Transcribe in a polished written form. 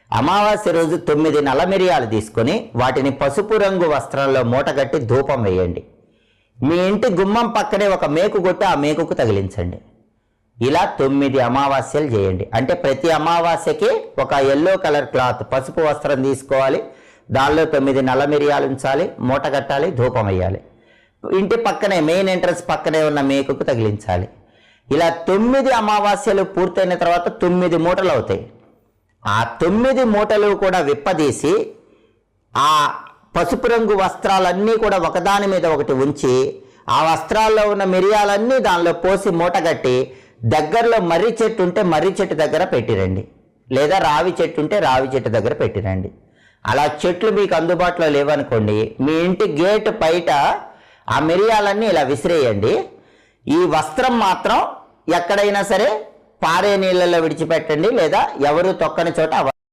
అమావాస్య రోజు 9 నల్ల మిరియాలు తీసుకొని వాటిని పసుపు రంగు వస్త్రంలో మూటగట్టి ధూపం వేయండి. మీ ఇంటి గుమ్మం పక్కనే ఒక మేకు కొట్టి ఆ మేకుకు తగిలించండి. ఇలా 9 అమావాస్యలు చేయండి. అంటే ప్రతి అమావాస్యకి ఒక ఎల్లో కలర్ క్లాత్ పసుపు వస్త్రం తీసుకోవాలి, దానిలో 9 నల్ల మిరియాలు ఉంచాలి, మూట కట్టాలి, ధూపం వేయాలి. ఇంటి పక్కనే మెయిన్ ఎంట్రన్స్ పక్కనే ఉన్న మేకుకు తగిలించాలి. ఇలా 9 అమావాస్యలు పూర్తయిన తర్వాత 9 మూటలు అవుతాయి. ఆ 9 మూటలు కూడా విప్పదీసి ఆ పసుపు రంగు వస్త్రాలన్నీ కూడా ఒకదాని మీద ఒకటి ఉంచి ఆ వస్త్రాల్లో ఉన్న మిరియాలన్నీ దానిలో పోసి మూటగట్టి దగ్గరలో మర్రి చెట్టు ఉంటే మర్రి చెట్టు దగ్గర పెట్టిరండి, లేదా రావి చెట్టు ఉంటే రావి చెట్టు దగ్గర పెట్టిరండి. అలా చెట్లు మీకు అందుబాటులో లేవనుకోండి, మీ ఇంటి గేట్ బయట ఆ మిరియాలన్నీ ఇలా విసిరేయండి. ఈ వస్త్రం మాత్రం ఎక్కడైనా సరే పారే నీళ్ళల్లో విడిచిపెట్టండి, లేదా ఎవరు తొక్కని చోట